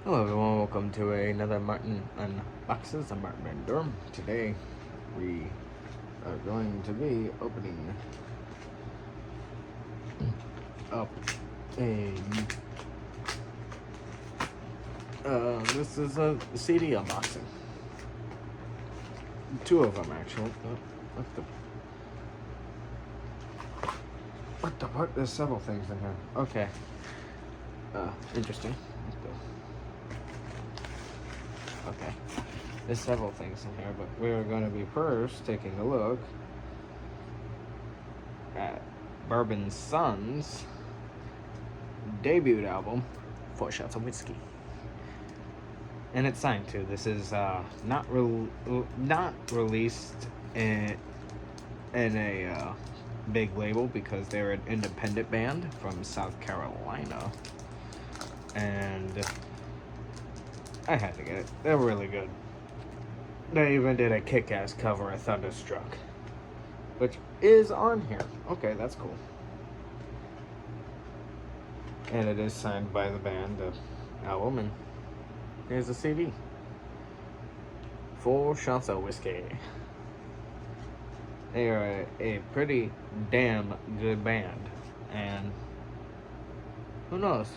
Hello everyone, welcome to another Martin Unboxes. I'm Martin Van Dorm. Today we are going to be opening up a this is a CD unboxing. Two of them actually. What the fuck? There's several things in here. Okay. Interesting. Okay, there's several things in here, but we're going to be first taking a look at Bourbon Son's debut album, 4 Shots of Whiskey. And it's signed too. This is not released in a big label because they're an independent band from South Carolina. And I had to get it. They're really good. They even did a kick-ass cover of Thunderstruck, which is on here. Okay, that's cool. And it is signed by the band, the album, and here's the CD. 4 Shots of Whiskey. They are a pretty damn good band, and who knows?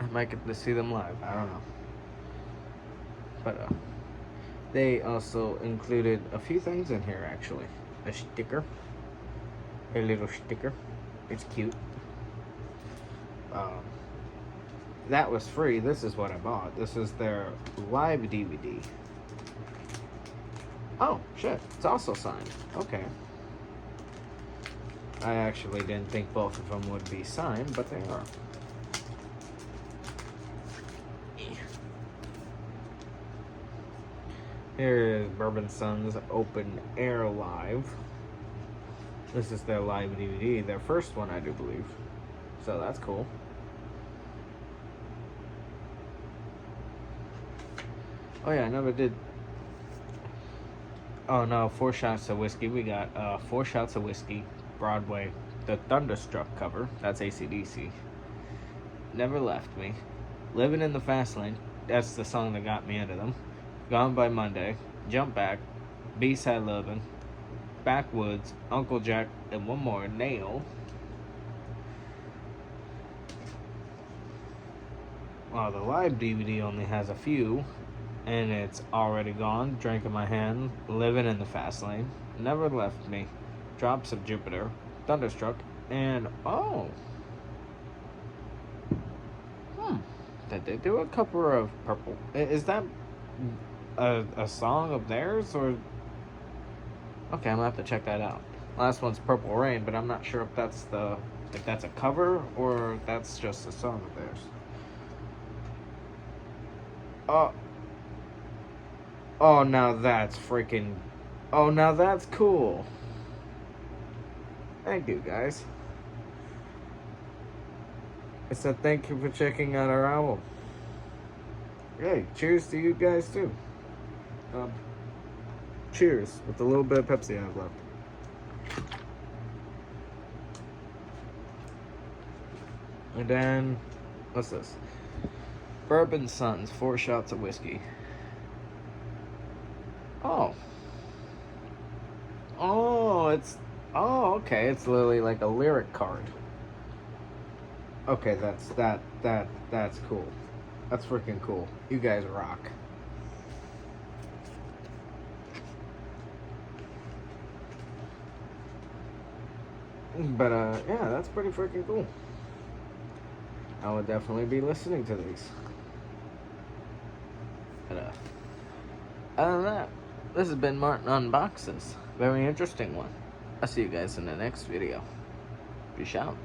I might get to see them live. I don't know. But they also included a few things in here, actually. A sticker. A little sticker. It's cute. That was free. This is what I bought. This is their live DVD. Oh, shit. It's also signed. Okay. I actually didn't think both of them would be signed, but they are. Here is Bourbon Son's Open Air Live. This is their live DVD, their first one, I do believe. So that's cool. Oh yeah, I never did. Oh no, 4 Shots of Whiskey. We got 4 Shots of Whiskey, Broadway. The Thunderstruck cover. That's AC/DC. Never Left Me. Living in the Fast Lane. That's the song that got me into them. Gone by Monday, Jump Back, B-Side Lovin', Backwoods, Uncle Jack, and one more, Nail. Well, the live DVD only has a few, and it's Already Gone, Drink in My Hand, Living in the Fast Lane, Never Left Me, Drops of Jupiter, Thunderstruck, and did they do a cover of Purple? Is that a song of theirs, or okay, I'm gonna have to check that out. Last one's Purple Rain, but I'm not sure if that's a cover or that's just a song of theirs. Now that's freaking now that's cool. Thank you, guys. I said thank you for checking out our album. Hey, cheers to you guys too. Cheers with a little bit of Pepsi I have left. And then, what's this? Bourbon Son's 4 Shots of Whiskey. Okay, it's literally like a lyric card. Okay, that's cool. That's freaking cool. You guys rock. But yeah, that's pretty freaking cool. I would definitely be listening to these. But other than that, this has been Martin Unboxes. Very interesting one. I'll see you guys in the next video. Peace out.